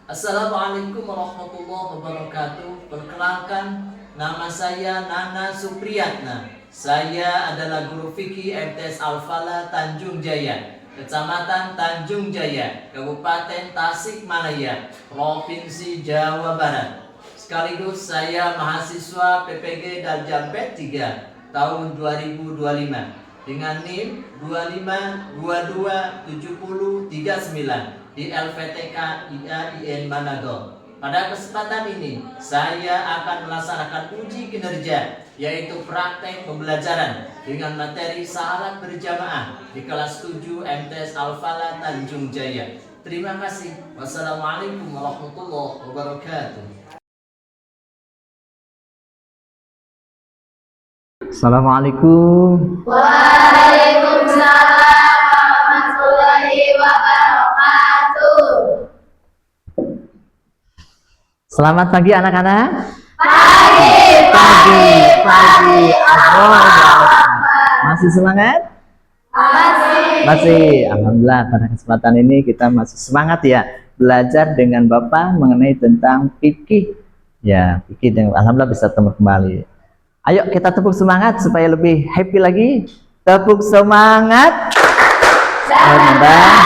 Assalamualaikum warahmatullahi wabarakatuh. Perkenalkan, nama saya Nana Supriyatna. Saya adalah guru fikih MTS Al-Falah Tanjung Jaya, Kecamatan Tanjung Jaya, Kabupaten Tasikmalaya, Provinsi Jawa Barat. Sekaligus saya mahasiswa PPG Darjah B3 tahun 2025 dengan NIM 25227039 di LVTK IAIN Manado. Pada kesempatan ini, saya akan melaksanakan uji kinerja, yaitu praktek pembelajaran dengan materi salat berjamaah di kelas 7 MTS Al-Falah Tanjung Jaya. Terima kasih. Wassalamualaikum warahmatullahi wabarakatuh. Assalamualaikum. Waalaikumsalam warahmatullahi wabarakatuh. Selamat pagi anak-anak. Pagi. Masih semangat? Masih. Alhamdulillah, pada kesempatan ini kita masih semangat ya belajar dengan Bapak mengenai tentang fikih. Ya, fikih dengan alhamdulillah bisa ketemu kembali. Ayo kita tepuk semangat supaya lebih happy lagi. Tepuk semangat. Rendah.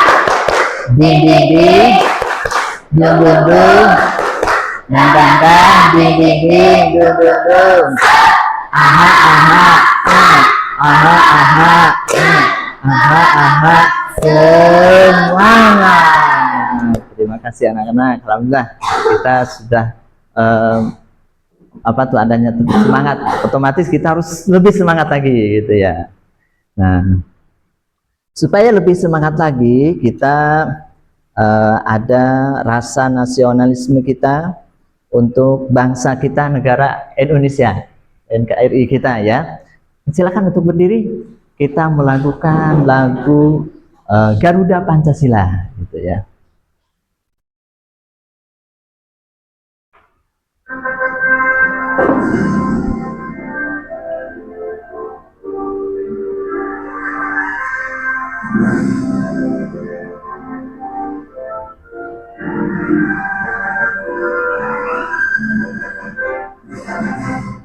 Ding. Dung. Nandang. Ding. Dung. Aha. Semangat. Terima kasih anak-anak. Alhamdulillah kita sudah adanya semangat, otomatis kita harus lebih semangat lagi gitu ya. Nah, supaya lebih semangat lagi kita ada rasa nasionalisme kita untuk bangsa kita, negara Indonesia, NKRI kita ya. Silakan untuk berdiri, kita melakukan lagu Garuda Pancasila gitu ya.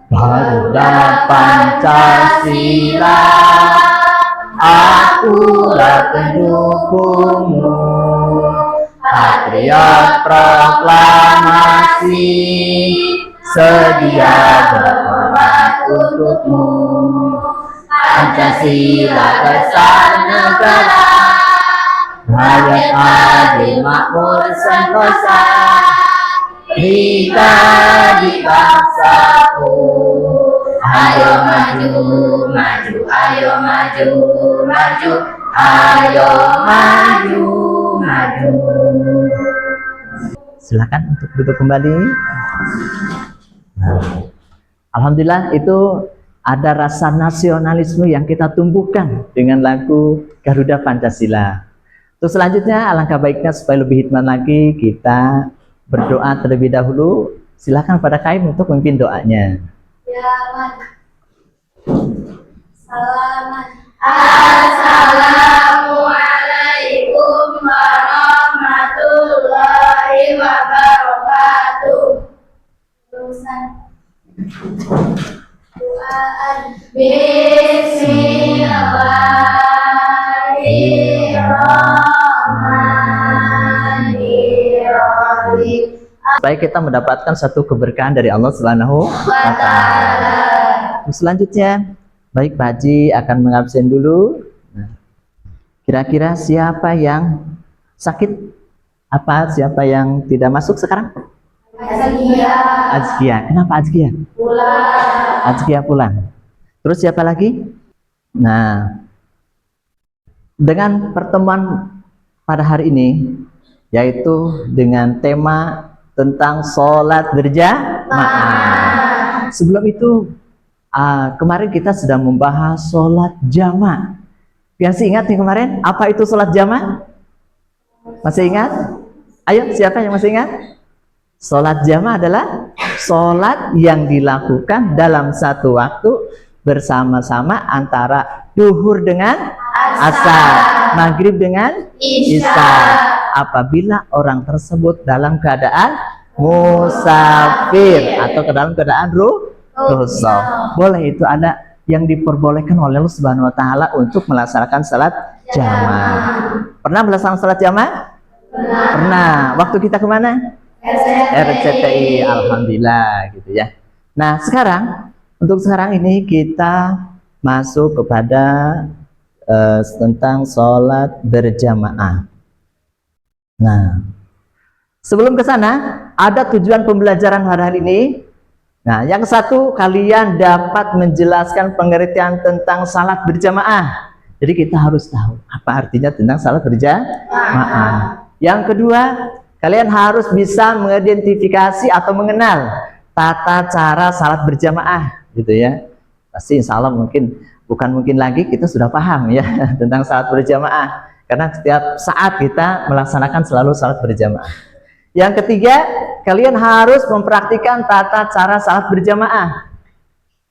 Garuda Pancasila, akulah pendukungmu, patriot proklamasi, sedia berkorban untukmu. Pancasila besar negara, rakyat adil makmur sentosa, kita di bangsaku. Ayo maju, ayo maju. Silakan untuk duduk kembali. Nah, alhamdulillah itu ada rasa nasionalisme yang kita tumbuhkan dengan lagu Garuda Pancasila. Terus selanjutnya alangkah baiknya supaya lebih hikmat lagi kita berdoa terlebih dahulu. Silakan pada Kaim untuk memimpin doanya. Assalamualaikum warahmatullahi wabarakatuh. Bismillahirrahmanirrahim. Supaya kita mendapatkan satu keberkahan dari Allah Subhanahu wa Ta'ala. Selanjutnya, baik Pak Haji akan mengabsen dulu. Kira-kira siapa yang sakit? Siapa yang tidak masuk sekarang? Azkia. Kenapa Azkia? Azkia pulang. Terus siapa lagi? Nah, dengan pertemuan pada hari ini, yaitu dengan tema tentang sholat berjamaah. Sebelum itu, kemarin kita sudah membahas sholat jamaah. Yang ingat nih kemarin, apa itu sholat jamaah? Masih ingat? Ayo, siapa yang masih ingat? Sholat jamaah adalah sholat yang dilakukan dalam satu waktu bersama-sama antara duhur dengan asar, maghrib dengan isya. Apabila orang tersebut dalam keadaan musafir atau dalam keadaan rukhsah, boleh, itu ada yang diperbolehkan oleh Allah Subhanahu wa taala untuk melaksanakan salat jamaah. Pernah melaksanakan salat jamaah? Pernah. Waktu kita kemana? RCTI, alhamdulillah gitu ya. Nah, untuk sekarang ini kita masuk kepada tentang sholat berjamaah. Nah, sebelum ke sana, ada tujuan pembelajaran hari ini. Nah, yang satu, kalian dapat menjelaskan pengertian tentang salat berjamaah. Jadi kita harus tahu apa artinya tentang salat berjamaah. Yang kedua, kalian harus bisa mengidentifikasi atau mengenal tata cara salat berjamaah, gitu ya. Pasti insya Allah bukan mungkin lagi kita sudah paham ya tentang salat berjamaah, karena setiap saat kita melaksanakan selalu salat berjamaah. Yang ketiga, kalian harus mempraktikkan tata cara salat berjamaah.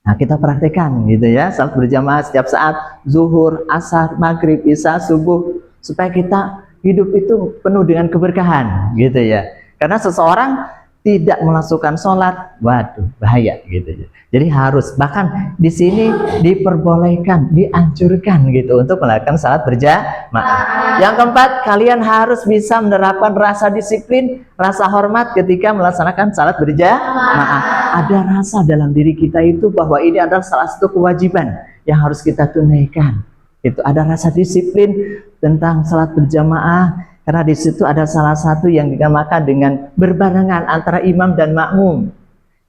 Nah, kita praktikkan gitu ya, salat berjamaah setiap saat, zuhur, asar, maghrib, isya, subuh, supaya kita hidup itu penuh dengan keberkahan gitu ya. Karena seseorang tidak melakukan sholat, waduh, bahaya gitu ya. Jadi harus, bahkan di sini diperbolehkan, dianjurkan gitu untuk melakukan salat berjamaah. Yang keempat, kalian harus bisa menerapkan rasa disiplin, rasa hormat ketika melaksanakan salat berjamaah. Ada rasa dalam diri kita itu bahwa ini adalah salah satu kewajiban yang harus kita tunaikan. Itu ada rasa disiplin tentang salat berjamaah, karena di situ ada salah satu yang dinamakan dengan berbarengan antara imam dan makmum.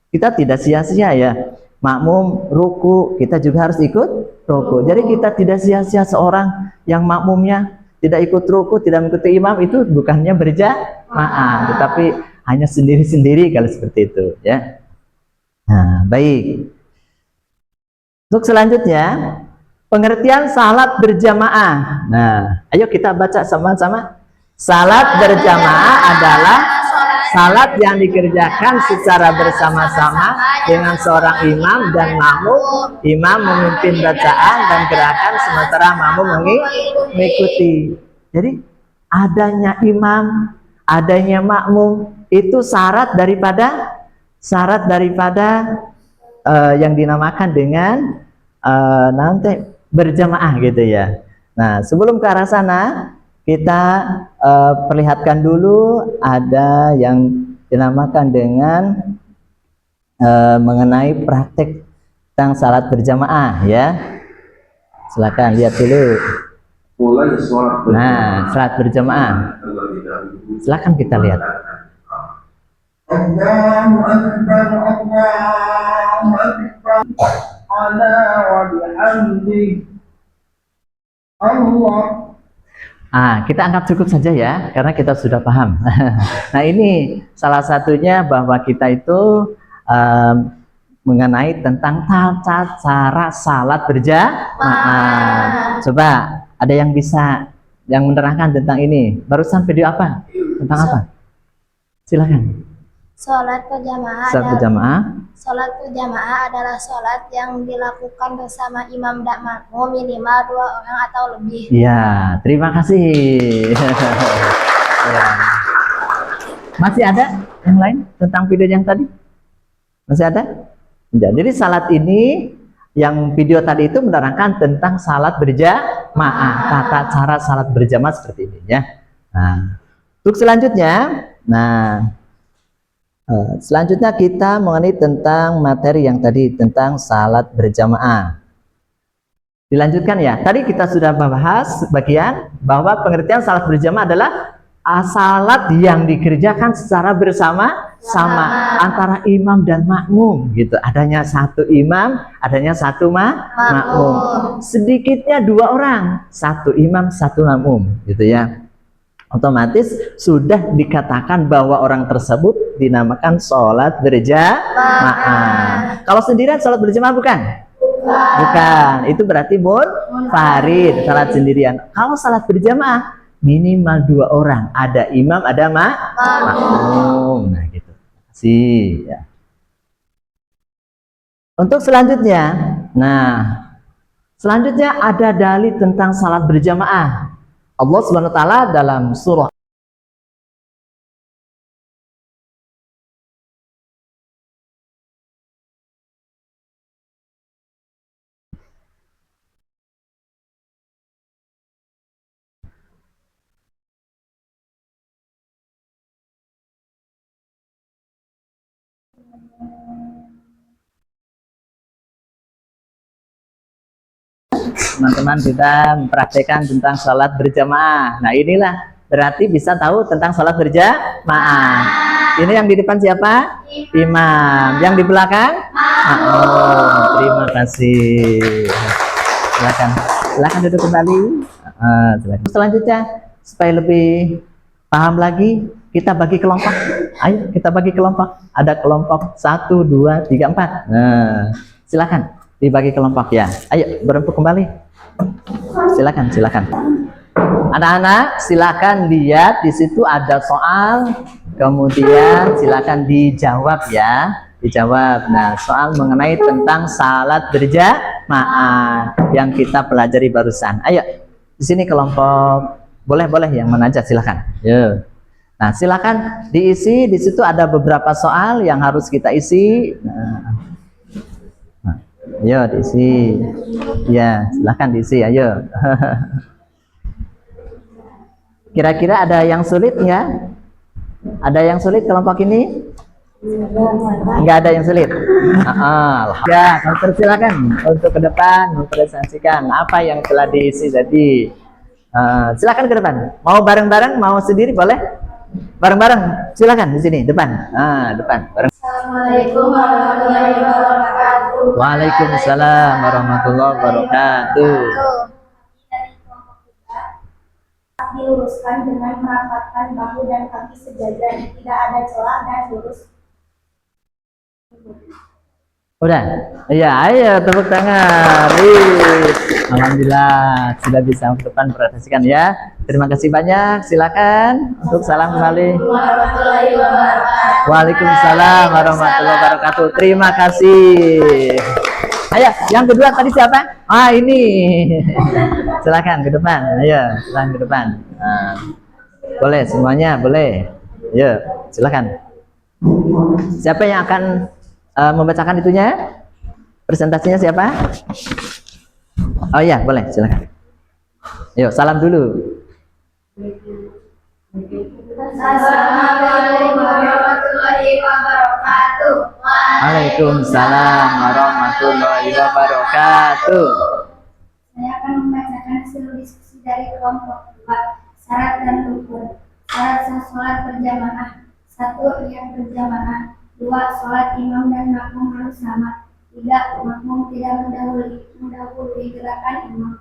Kita tidak sia-sia ya, makmum ruku, kita juga harus ikut ruku. Jadi kita tidak sia-sia seorang yang makmumnya tidak ikut ruku, tidak mengikuti imam, itu bukannya berjamaah, tetapi hanya sendiri-sendiri kalau seperti itu ya. Nah, baik. Untuk selanjutnya, pengertian salat berjamaah. Nah, ayo kita baca sama-sama. Salat berjamaah adalah salat yang dikerjakan secara bersama-sama dengan seorang imam dan makmum. Imam memimpin bacaan dan gerakan sementara makmum mengikuti. Jadi adanya imam, adanya makmum itu syarat daripada yang dinamakan dengan nanti berjamaah gitu ya. Nah, sebelum ke arah sana, kita perlihatkan dulu ada yang dinamakan dengan mengenai praktek tentang salat berjamaah ya. Silakan lihat dulu. Nah, salat berjamaah. Silakan kita lihat. Allahu Akbar, Allahu Akbar, ala wa bihamdi Allah. Kita anggap cukup saja ya, karena kita sudah paham. Nah, ini salah satunya bahwa kita itu mengenai tentang tata cara salat berjamaah. Coba ada yang bisa yang menerangkan tentang ini? Barusan video apa? Tentang apa? Silakan. Sholat berjamaah Sholat berjamaah adalah sholat yang dilakukan bersama imam dan makmum minimal 2 orang atau lebih. Ya, terima kasih. Ya. Masih ada yang lain tentang video yang tadi? Masih ada? Ya, jadi salat ini, yang video tadi itu menerangkan tentang salat berjamaah, tata cara salat berjamaah seperti ini ya. Nah, untuk selanjutnya, selanjutnya kita mengenai tentang materi yang tadi tentang salat berjamaah. Dilanjutkan ya. Tadi kita sudah membahas bagian bahwa pengertian salat berjamaah adalah salat yang dikerjakan secara bersama-sama antara imam dan makmum gitu. Adanya satu imam, adanya satu makmum. Sedikitnya 2 orang, satu imam, satu makmum gitu ya. Otomatis sudah dikatakan bahwa orang tersebut dinamakan sholat berjamaah. Kalau sendirian sholat berjamaah bukan? Bukan. Itu berarti munfarid, salat sendirian. Kalau salat berjamaah minimal 2 orang, ada imam, ada makmum. Nah, gitu. Sih. Ya. Untuk selanjutnya, Selanjutnya ada dalil tentang salat berjamaah. Allah Subhanahu wa taala dalam surah teman-teman kita mempraktekkan tentang sholat berjamaah. Nah inilah berarti bisa tahu tentang sholat berjamaah. Ini yang di depan siapa? Imam. Yang di belakang? Oh, terima kasih. Silakan, silakan duduk kembali. Silakan. Selanjutnya supaya lebih paham lagi, kita bagi kelompok. Ayo kita bagi kelompok. Ada kelompok 1, 2, 3, 4. Nah, silakan dibagi kelompok ya. Ayo berempuk kembali. Silakan, silakan. Anak-anak, silakan lihat di situ ada soal, kemudian silakan dijawab ya, dijawab. Nah, soal mengenai tentang salat berjamaah yang kita pelajari barusan. Ayo, di sini kelompok boleh yang menajat silakan. Yo. Nah, silakan diisi. Di situ ada beberapa soal yang harus kita isi. Ayo diisi. Ya, silakan diisi. Ayo. Kira-kira ada yang sulit ya? Ada yang sulit kelompok ini? Enggak ada yang sulit. Ya, silakan untuk ke depan mempresentasikan apa yang telah diisi tadi. Silakan ke depan. Mau bareng-bareng, mau sendiri boleh? Bareng-bareng. Silakan di sini depan. Depan. Bareng. Assalamualaikum warahmatullahi wabarakatuh. Waalaikumsalam warahmatullahi wabarakatuh. Diluruskan dengan merapatkan bahu dan kaki sejajar, tidak ada celah dan lurus. Udah? Iya, ayo tepuk tangan. Alhamdulillah sudah bisa ke depan presentasikan ya. Terima kasih banyak. Silakan untuk salam kembali. Warahmatullahi wabarakatuh. Waalaikumsalam warahmatullahi wabarakatuh. Terima kasih. Ayo, yang kedua tadi siapa? Ini. Silakan ke depan. Ayo, silakan ke depan. Boleh semuanya, boleh. Ayo, silakan. Siapa yang akan membacakan itunya? Presentasinya siapa? Oh iya, boleh, silakan. Ayo, salam dulu. Assalamualaikum warahmatullahi wabarakatuh. Waalaikumsalam warahmatullahi wabarakatuh. Saya akan membacakan hasil diskusi dari kelompok 4, syarat dan rukun. Syarat sah sholat berjamaah. 1. Yang berjamaah. 2. Sholat imam dan makmum harus sama. 3. Makmum tidak mendahului gerakan imam.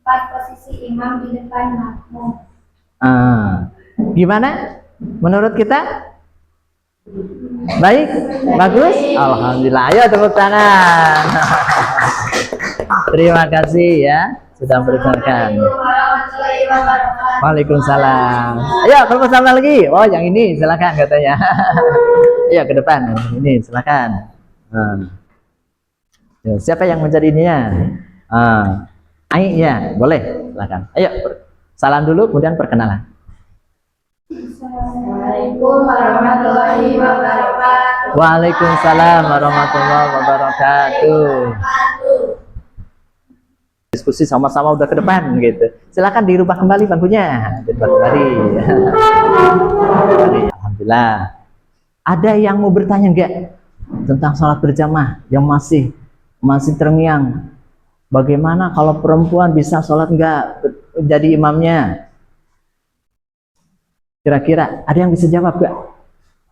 4. Posisi imam di depan makmum. Gimana menurut kita? Baik? Bagus? Alhamdulillah. Ayo tepuk tangan. Terima kasih ya sudah memberikan. Waalaikumsalam. Ayo kalau sama lagi. Oh yang ini silakan katanya. Ayo ke depan. Ini silakan. Siapa yang menjadi ininya? Ya boleh silakan. Ayo salam dulu kemudian perkenalan. Assalamualaikum warahmatullahi wabarakatuh. Waalaikumsalam warahmatullahi wabarakatuh. Diskusi sama-sama udah ke depan gitu. Silakan dirubah kembali bangkunya. Dirubah kembali. Alhamdulillah. Ada yang mau bertanya enggak tentang sholat berjamaah yang masih terngiang? Bagaimana kalau perempuan bisa sholat enggak jadi imamnya? Kira-kira ada yang bisa jawab enggak?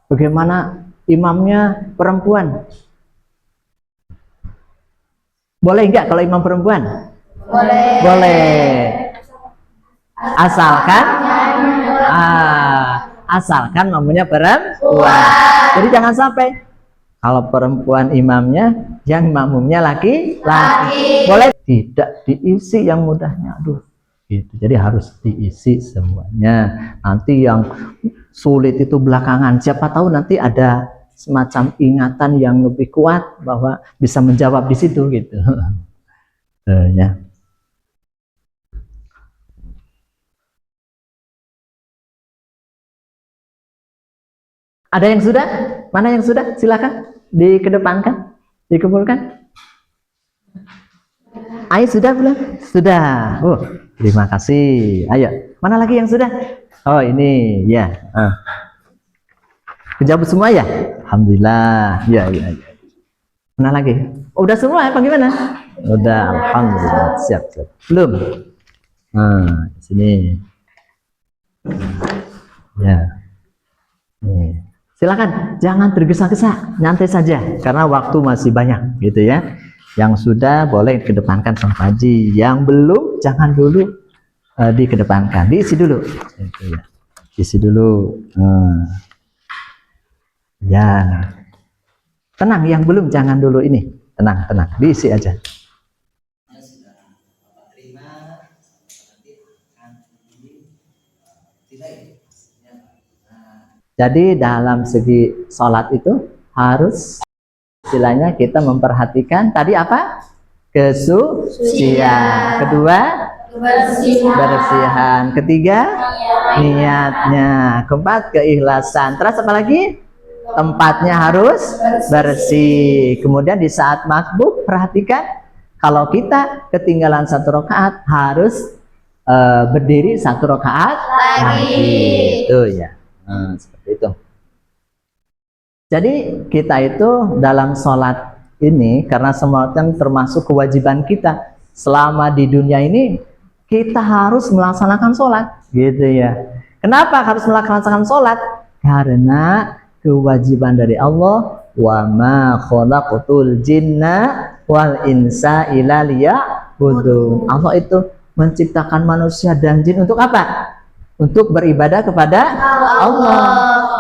Bagaimana imamnya perempuan? Boleh enggak kalau imam perempuan? Boleh. Boleh. Asalkan mampunya perempuan. Jadi jangan sampai kalau perempuan imamnya, yang makmumnya laki-laki. Boleh tidak diisi yang mudahnya. Aduh, gitu. Jadi harus diisi semuanya. Nanti yang sulit itu belakangan. Siapa tahu nanti ada semacam ingatan yang lebih kuat bahwa bisa menjawab di situ gitu. Ya. Ada yang sudah? Mana yang sudah? Silakan dikedepankan, dikumpulkan. Ayo sudah belum? Sudah. Oh, terima kasih. Ayo, mana lagi yang sudah? Oh ini, ya. Kejawab semua ya? Alhamdulillah. Ya. Mana lagi? Oh, udah semua apa gimana? Udah, alhamdulillah. Siap. Belum? Nah, di sini. Ya. Nih. Silakan, jangan tergesa-gesa, nyantai saja karena waktu masih banyak gitu ya. Yang sudah boleh kedepankan sama Haji, yang belum jangan dulu dikedepankan, diisi dulu. Gitu ya. Diisi dulu. Ya. Tenang, yang belum jangan dulu ini. Tenang, diisi aja. Jadi dalam segi sholat itu harus istilahnya kita memperhatikan tadi apa? Kesucian. Kedua, kebersihan. Ketiga, niatnya. Keempat, keikhlasan. Terus apa lagi? Tempatnya harus bersih. Kemudian di saat makbuk, perhatikan kalau kita ketinggalan 1 rakaat harus berdiri 1 rakaat lagi. Itu ya. Seperti itu. Jadi kita itu dalam sholat ini karena semua kan termasuk kewajiban kita selama di dunia ini kita harus melaksanakan sholat, gitu ya. Kenapa harus melaksanakan sholat? Karena kewajiban dari Allah, wa ma khalaqtul jinna wal insa illa liya'budun. Allah itu menciptakan manusia dan jin untuk apa? Untuk beribadah kepada Allah.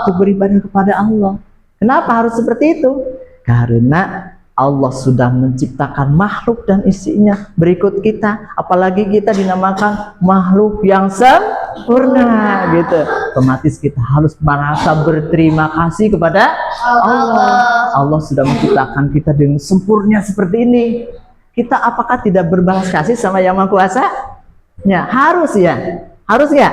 Untuk beribadah kepada Allah. Kenapa harus seperti itu? Karena Allah sudah menciptakan makhluk dan isinya berikut kita. Apalagi kita dinamakan makhluk yang sempurna gitu. Otomatis kita harus merasa berterima kasih kepada Allah. Allah sudah menciptakan kita dengan sempurna seperti ini. Kita apakah tidak berbalas kasih sama Yang Maha Kuasa? Ya, harus ya. Harus ya?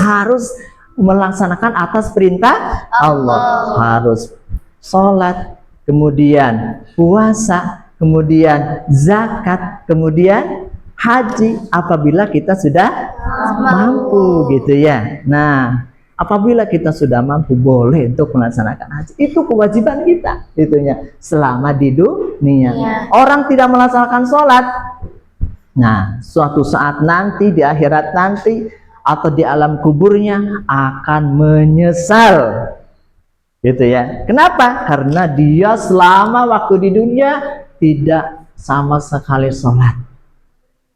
Harus melaksanakan atas perintah Allah. Harus sholat, kemudian puasa, kemudian zakat, kemudian haji apabila kita sudah mampu gitu ya. Nah, apabila kita sudah mampu boleh untuk melaksanakan haji. Itu kewajiban kita itunya selama di dunia. Orang tidak melaksanakan sholat, nah, suatu saat nanti di akhirat nanti atau di alam kuburnya akan menyesal. Gitu ya. Kenapa? Karena dia selama waktu di dunia tidak sama sekali sholat.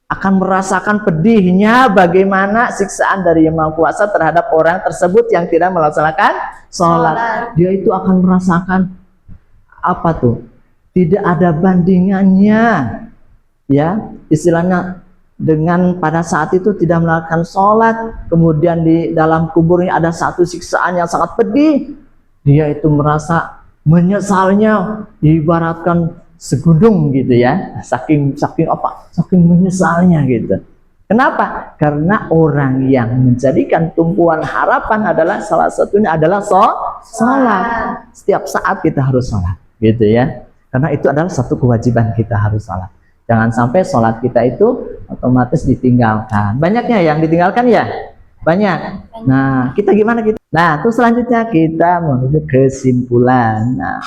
Akan merasakan pedihnya bagaimana siksaan dari Yang Maha Kuasa terhadap orang tersebut yang tidak melaksanakan sholat. Dia itu akan merasakan apa tuh? Tidak ada bandingannya. Ya, istilahnya dengan pada saat itu tidak melakukan sholat, kemudian di dalam kuburnya ada satu siksaan yang sangat pedih, dia itu merasa menyesalnya, diibaratkan segudung gitu ya, saking menyesalnya gitu. Kenapa? Karena orang yang menjadikan tumpuan harapan adalah salah satunya adalah sholat. Setiap saat kita harus sholat gitu ya, karena itu adalah satu kewajiban kita harus sholat. Jangan sampai sholat kita itu otomatis ditinggalkan. Banyaknya yang ditinggalkan ya? Banyak. Nah, kita gimana kita? Nah, terus selanjutnya kita menuju kesimpulan. Nah,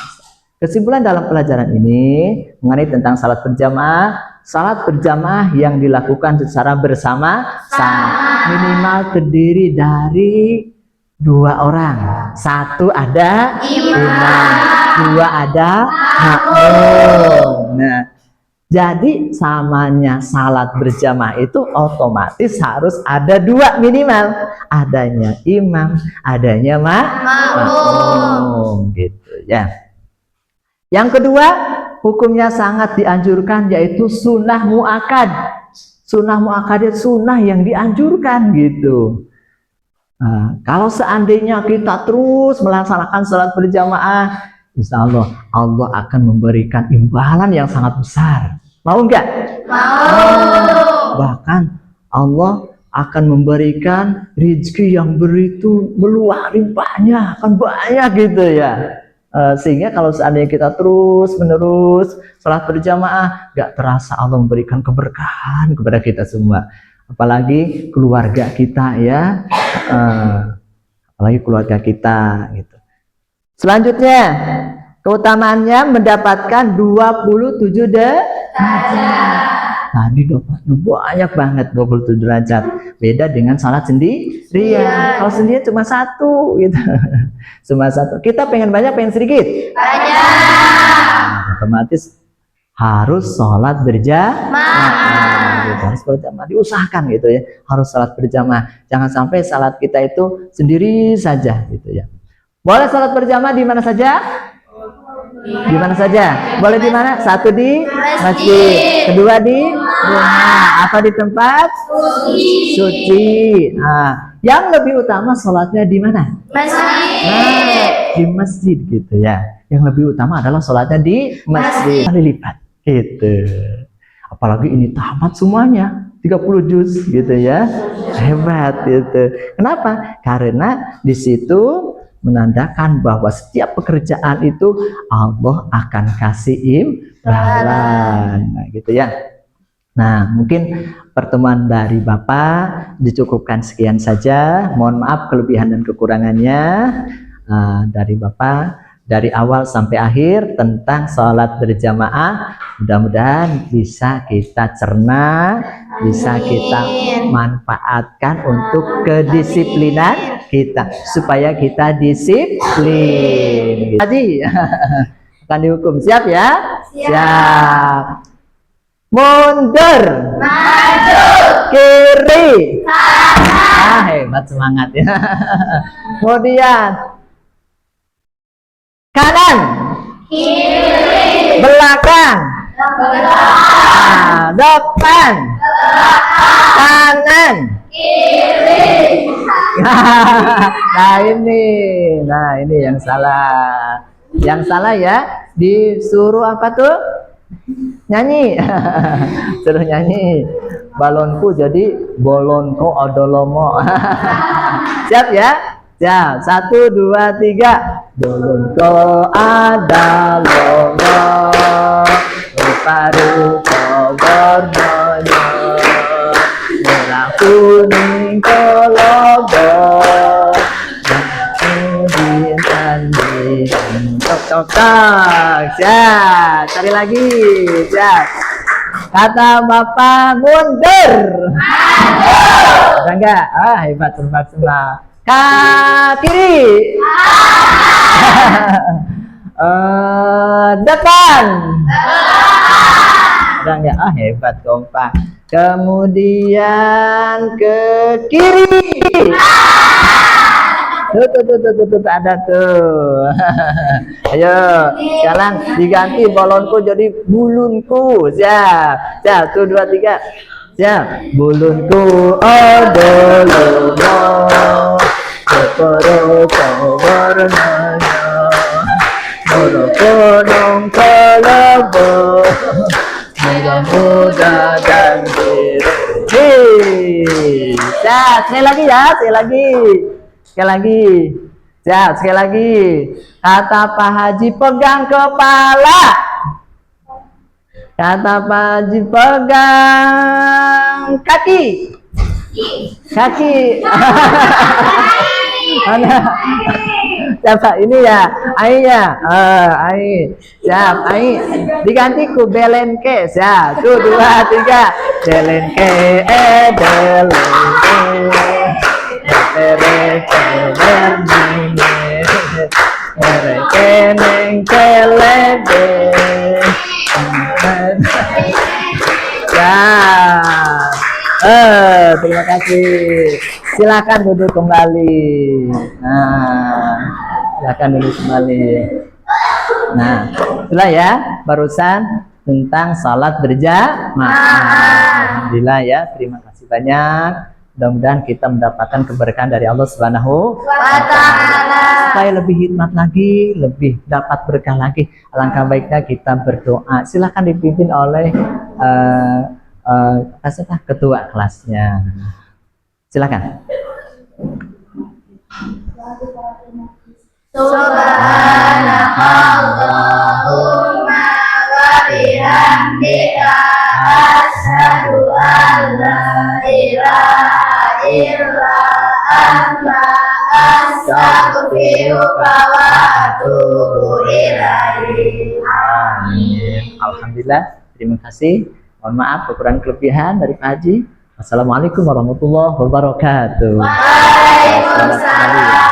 kesimpulan dalam pelajaran ini mengenai tentang salat berjamaah. Salat berjamaah yang dilakukan secara bersama-sama minimal terdiri dari 2 orang. 1 ada imam, 2 ada makmum. Nah, jadi samanya salat berjamaah itu otomatis harus ada 2 minimal. Adanya imam, adanya makmum gitu ya. Yang kedua, hukumnya sangat dianjurkan yaitu sunnah mu'akkad. Sunnah mu'akkad itu sunnah yang dianjurkan gitu. Nah, kalau seandainya kita terus melaksanakan salat berjamaah, insya Allah Allah akan memberikan imbalan yang sangat besar. Mau enggak? Mau. Bahkan Allah akan memberikan rezeki yang begitu meluas limpahnya, akan banyak gitu ya. Sehingga kalau seandainya kita terus menerus salat berjamaah, gak terasa Allah memberikan keberkahan kepada kita semua, apalagi keluarga kita ya, apalagi keluarga kita gitu. Selanjutnya keutamaannya mendapatkan 27 derajat. Tadi banyak banget 27 derajat. Beda dengan salat sendirian. Kalau sendirian cuma satu gitu. Cuma satu. Kita pengen banyak, pengen sedikit? Banyak. Otomatis harus sholat berjamaah. Gitu. Harus berjamaah, diusahakan gitu ya. Harus sholat berjamaah. Jangan sampai salat kita itu sendiri saja gitu ya. Boleh sholat berjamaah di mana saja? Di mana saja? Boleh di mana? Satu di masjid, kedua di rumah, apa di tempat suci. Nah, yang lebih utama sholatnya di mana? Di masjid gitu ya. Yang lebih utama adalah sholatnya di masjid. Kali lipat gitu. Apalagi ini tamat semuanya 30 juz gitu ya. Hebat gitu. Kenapa? Karena di situ menandakan bahwa setiap pekerjaan itu Allah akan kasih imbalan, nah, gitu ya. Nah, mungkin pertemuan dari Bapak dicukupkan sekian saja. Mohon maaf kelebihan dan kekurangannya dari Bapak dari awal sampai akhir tentang sholat berjamaah. Mudah-mudahan bisa kita cerna, bisa kita manfaatkan untuk kedisiplinan kita, supaya kita disiplin. Tadi akan dihukum, siap ya? Siap. Mundur, maju, kiri, hebat, semangat ya. Kemudian kanan, kiri, belakang, depan, kanan, kiri. Nah ini yang salah. Yang salah ya, disuruh apa tuh? Nyanyi. Suruh nyanyi. Balonku jadi bolonku odolomo. Siap ya? Ya, 1, 2, 3. Bolonku ada lomo, rupa-rupa warnanya, merah kuning kolobo, bintang tok. Ya, cari lagi. Ya. Kata Bapak mundur. Ada enggak? Hebat, terbang semua. Kiri. Depan. Ada enggak? Hebat, kompak. Kemudian ke kiri. Tuh, ada tuh. Ayo, sekarang diganti balonku jadi bulunku. Siap. 1, 2, 3. Siap. Bulunku odolomo, rupa-rupa warnanya, merah kuning kolobo, merah muda dan biru. Siap. Sekali lagi ya, sekali lagi. Siap, sekali lagi. Kata Pak Haji pegang kepala. Kata Pak Haji pegang kaki. Mana? Siapa ini ya? Ai ya. Ai. Siap, Ai. Digantiku belenke. Siap. 1, 2, 3. Belenke, belenke. Terima kasih. Silakan duduk kembali. Silakan duduk kembali. Nah, itulah ya barusan tentang salat berjamaah. Alhamdulillah ya, terima kasih banyak. Mudah-mudahan kita mendapatkan keberkahan dari Allah Subhanahu wa Ta'ala, supaya lebih hikmat lagi, lebih dapat berkah lagi. Alangkah baiknya kita berdoa. Silakan dipimpin oleh ketua kelasnya. Silakan. Subhanallahumma wa bihamdika asyhadu an la ilaha illa anta astaghfiruka wa atubu ilaik. Amin. Alhamdulillah. Terima kasih. Mohon maaf kekurangan kelebihan dari Pak Haji. Assalamualaikum warahmatullahi wabarakatuh. Waalaikumsalam.